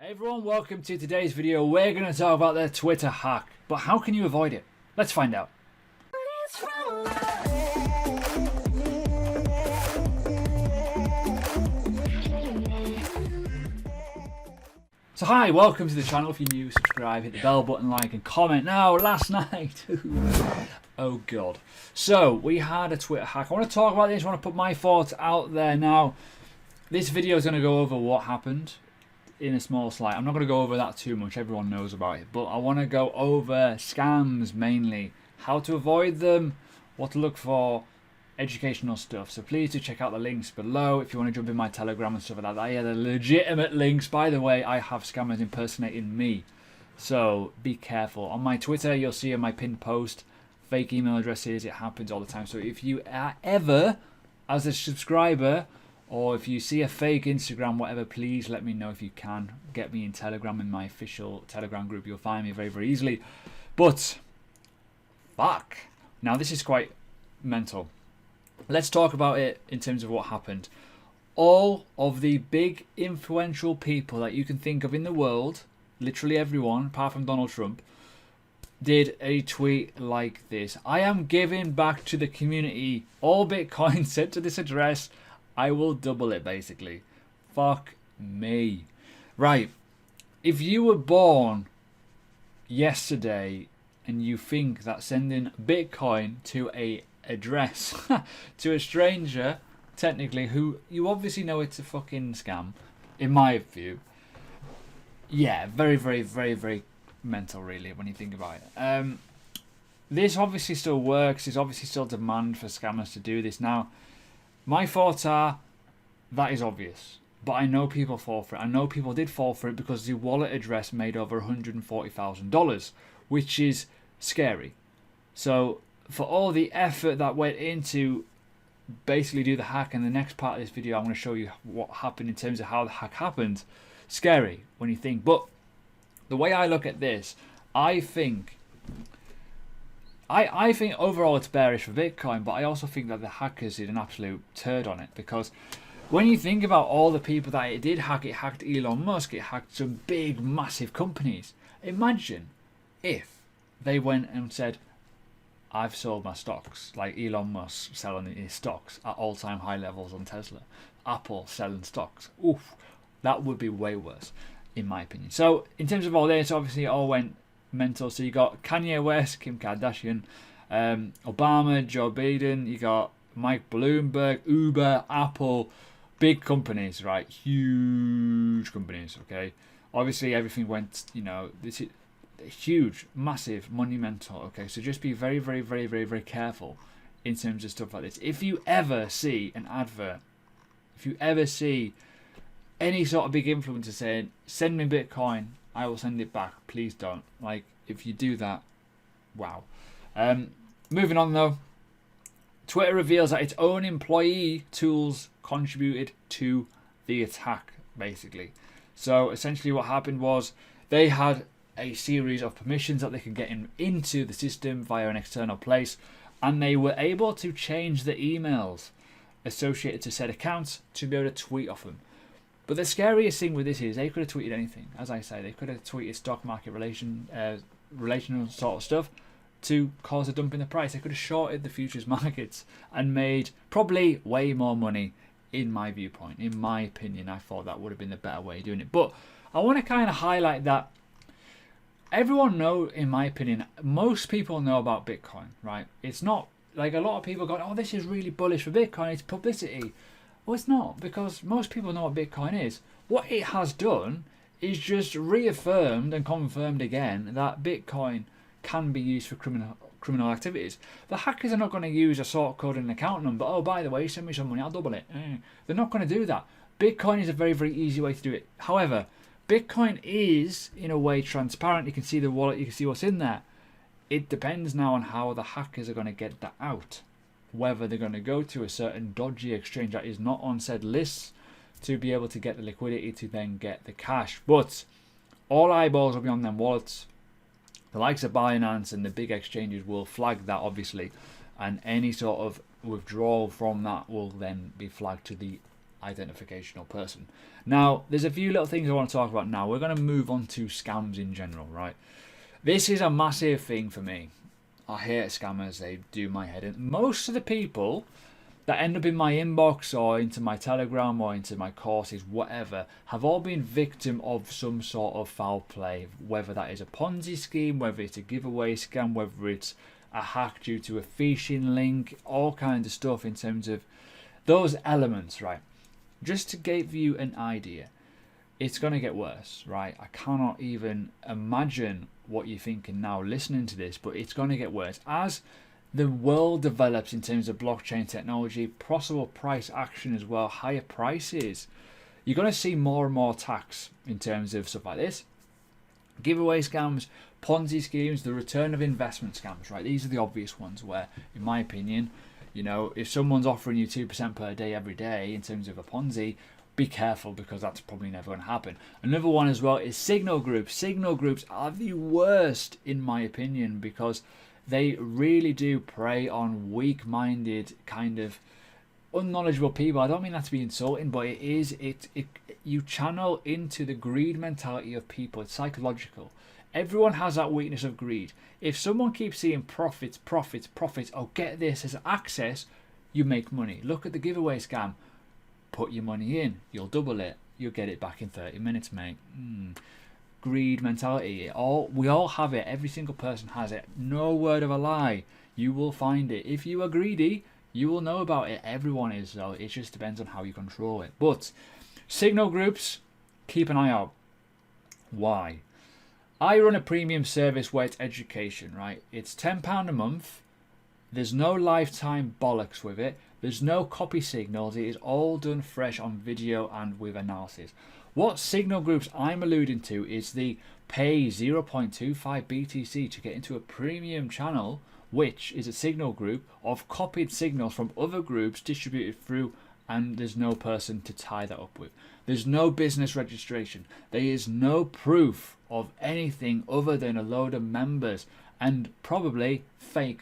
Hey everyone, welcome to today's video. We're going to talk about the Twitter hack, but how can you avoid it? Let's find out. So hi, welcome to the channel. If you're new, subscribe, hit the bell button, like and comment. Now, last night, oh god. So, we had a Twitter hack. I want to talk about this, I want to put my thoughts out there. Now, this video is going to go over what happened in a small slide. I'm not going to go over that too much, everyone knows about it, but I want to go over scams mainly, how to avoid them, what to look for, educational stuff. So please do check out the links below if you want to jump in my Telegram and stuff like that. Yeah, they're legitimate links. By the way, I have scammers impersonating me, so be careful. On my Twitter, you'll see in my pinned post fake email addresses. It happens all the time. So if you are ever, as a subscriber, or if you see a fake Instagram, whatever, please let me know if you can. Get me in Telegram, in my official Telegram group. You'll find me very, very easily. But, fuck. Now, this is quite mental. Let's talk about it in terms of what happened. All of the big influential people that you can think of in the world, literally everyone, apart from Donald Trump, did a tweet like this. I am giving back to the community. All Bitcoin sent to this address. I will double it, basically. Fuck me. Right. If you were born yesterday and you think that sending Bitcoin to a address to a stranger, technically, who you obviously know it's a fucking scam, in my view, yeah, very, very, very, very mental, really, when you think about it. This obviously still works. There's obviously still demand for scammers to do this. Now, my thoughts are, that is obvious, but I know people fall for it. I know people did fall for it because the wallet address made over $140,000, which is scary. So for all the effort that went into basically do the hack, and the next part of this video I'm going to show you what happened in terms of how the hack happened. Scary when you think, but the way I look at this, I think overall it's bearish for Bitcoin, but I also think that the hackers did an absolute turd on it, because when you think about all the people that it did hack, it hacked Elon Musk, it hacked some big, massive companies. Imagine if they went and said, I've sold my stocks, like Elon Musk selling his stocks at all-time high levels on Tesla, Apple selling stocks. Oof, that would be way worse, in my opinion. So in terms of all this, obviously it all went mental. So you got Kanye West, Kim Kardashian, Obama, Joe Biden, you got Mike Bloomberg, Uber, Apple, big companies, right? Huge companies, okay? Obviously everything went, you know, this is huge, massive, monumental, okay? So just be very, very, very, very, very careful in terms of stuff like this. If you ever see an advert, if you ever see any sort of big influencer saying, send me Bitcoin, I will send it back, please don't. Like, if you do that, wow. Moving on though, Twitter reveals that its own employee tools contributed to the attack, basically. So essentially what happened was they had a series of permissions that they could get into the system via an external place, and they were able to change the emails associated to said accounts to be able to tweet off them. But the scariest thing with this is they could have tweeted anything. As I say, they could have tweeted stock market relational sort of stuff to cause a dump in the price. They could have shorted the futures markets and made probably way more money, in my viewpoint. In my opinion, I thought that would have been the better way of doing it. But I want to kind of highlight that everyone know, in my opinion, most people know about Bitcoin, right? It's not like a lot of people going, oh, this is really bullish for Bitcoin, it's publicity. Well, it's not, because most people know what Bitcoin is. What it has done is just reaffirmed and confirmed again that Bitcoin can be used for criminal activities. The hackers are not going to use a sort code and an account number. Oh, by the way, send me some money, I'll double it. They're not going to do that. Bitcoin is a very, very easy way to do it. However, Bitcoin is, in a way, transparent. You can see the wallet, you can see what's in there. It depends now on how the hackers are going to get that out. Whether they're going to go to a certain dodgy exchange that is not on said lists to be able to get the liquidity to then get the cash. But all eyeballs will be on them wallets. The likes of Binance and the big exchanges will flag that, obviously, and any sort of withdrawal from that will then be flagged to the identificational person. Now, there's a few little things I want to talk about now. We're going to move on to scams in general, right? This is a massive thing for me. I hate scammers. They do my head in. Most of the people that end up in my inbox or into my Telegram or into my courses, whatever, have all been victim of some sort of foul play, whether that is a Ponzi scheme, whether it's a giveaway scam, whether it's a hack due to a phishing link, all kinds of stuff in terms of those elements, right? Just to give you an idea, it's going to get worse, right? I cannot even imagine what you're thinking now listening to this, but it's going to get worse. As the world develops in terms of blockchain technology, possible price action as well, higher prices, you're going to see more and more attacks in terms of stuff like this. Giveaway scams, Ponzi schemes, the return of investment scams, right? These are the obvious ones where, in my opinion, you know, if someone's offering you 2% per day every day in terms of a Ponzi, be careful, because that's probably never going to happen. Another one as well is signal groups. Signal groups are the worst, in my opinion, because they really do prey on weak-minded, kind of unknowledgeable people. I don't mean that to be insulting, but you channel into the greed mentality of people. It's psychological. Everyone has that weakness of greed. If someone keeps seeing profits, oh, get this as access, you make money. Look at the giveaway scam. Put your money in, you'll double it, you'll get it back in 30 minutes, mate. Greed mentality. We all have it. Every single person has it. No word of a lie. You will find it. If you are greedy, you will know about it. Everyone is, so it just depends on how you control it. But signal groups, keep an eye out. Why? I run a premium service where it's education, right? It's £10 a month. There's no lifetime bollocks with it. There's no copy signals. It is all done fresh on video and with analysis. What signal groups I'm alluding to is the pay 0.25 BTC to get into a premium channel, which is a signal group of copied signals from other groups distributed through, and there's no person to tie that up with. There's no business registration. There is no proof of anything other than a load of members and probably fake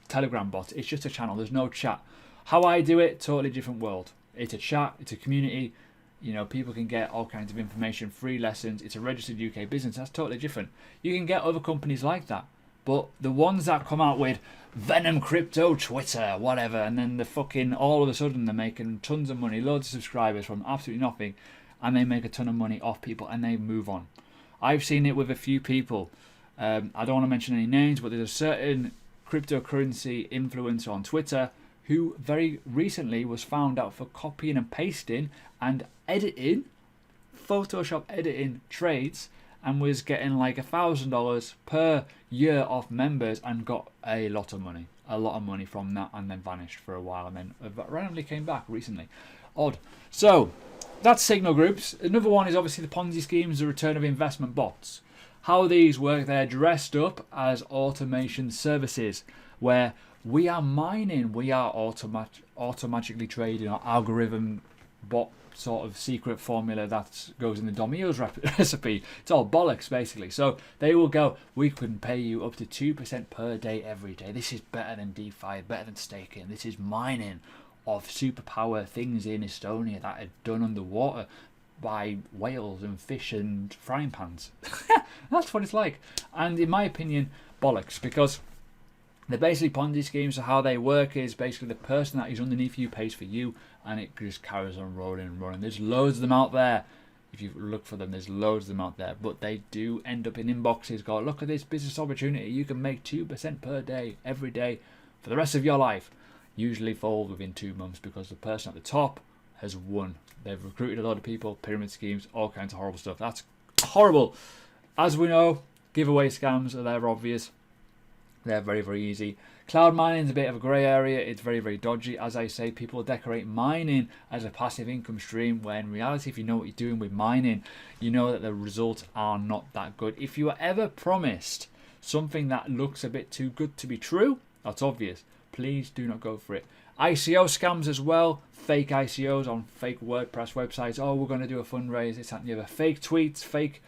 Telegram bots. It's just a channel. There's no chat. How I do it, totally different world. It's a chat. It's a community. You know, people can get all kinds of information, free lessons. It's a registered UK business. That's totally different. You can get other companies like that. But the ones that come out with Venom Crypto, Twitter, whatever, and then they're fucking, all of a sudden they're making tons of money, loads of subscribers from absolutely nothing, and they make a ton of money off people and they move on. I've seen it with a few people. I don't want to mention any names, but there's a certain cryptocurrency influencer on Twitter who very recently was found out for copying and pasting and editing, Photoshop editing trades, and was getting like $1,000 per year off members and got a lot of money from that, and then vanished for a while and then randomly came back recently. Odd. So that's signal groups. Another one is obviously the Ponzi schemes, the return of investment bots. How these work, they're dressed up as automation services where we are mining, we are automatically trading our algorithm bot sort of secret formula that goes in the Domino's recipe. It's all bollocks basically. So they will go, we can pay you up to 2% per day every day. This is better than DeFi, better than staking. This is mining of superpower things in Estonia that are done underwater by whales and fish and frying pans. That's what it's like. And in my opinion, bollocks, because they're basically Ponzi schemes. So how they work is basically the person that is underneath you pays for you, and it just carries on rolling and rolling. There's loads of them out there. If you look for them, there's loads of them out there, but they do end up in inboxes. Go, look at this business opportunity. You can make 2% per day, every day, for the rest of your life. Usually fold within 2 months because the person at the top has won. They've recruited a lot of people, pyramid schemes, all kinds of horrible stuff. That's horrible. As we know, giveaway scams are there obvious. They're very, very easy. Cloud mining is a bit of a grey area. It's very, very dodgy. As I say, people decorate mining as a passive income stream, when in reality, if you know what you're doing with mining, you know that the results are not that good. If you are ever promised something that looks a bit too good to be true, that's obvious. Please do not go for it. ICO scams as well. Fake ICOs on fake WordPress websites. Oh, we're going to do a fundraise. It's that and the other. Fake tweets, fake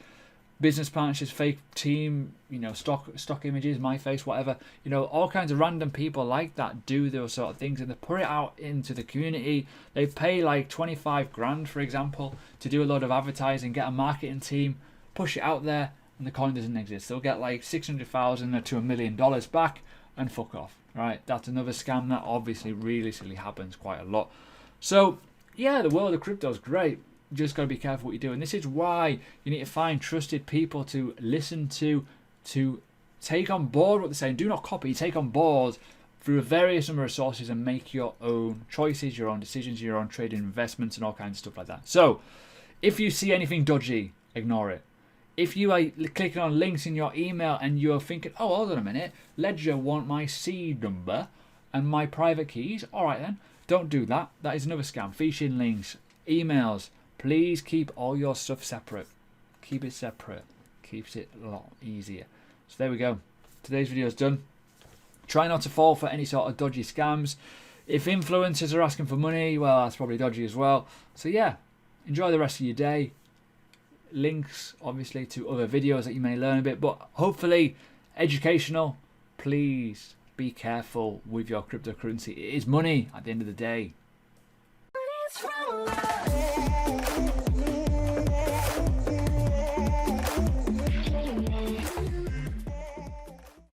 business partnerships, fake team, stock images, my face, whatever. All kinds of random people like that do those sort of things, and they put it out into the community. They pay like 25 grand, for example, to do a lot of advertising, get a marketing team, push it out there, and the coin doesn't exist. They'll get like $600,000 to $1 million back and fuck off. Right? That's another scam that obviously realistically happens quite a lot. So yeah, the world of crypto is great. You just got to be careful what you do, and this is why you need to find trusted people to listen to take on board what they're saying. Do not copy, take on board through a various number of sources and make your own choices, your own decisions, your own trading investments, and all kinds of stuff like that. So if you see anything dodgy, ignore it. If you are clicking on links in your email and you're thinking, oh, hold on a minute, Ledger want my seed number and my private keys, all right then, don't do that. That is another scam. Phishing links, emails. Please keep all your stuff separate. Keep it separate. Keeps it a lot easier. So there we go. Today's video is done. Try not to fall for any sort of dodgy scams. If influencers are asking for money, well, that's probably dodgy as well. So yeah, enjoy the rest of your day. Links, obviously, to other videos that you may learn a bit, but hopefully educational. Please be careful with your cryptocurrency. It is money at the end of the day.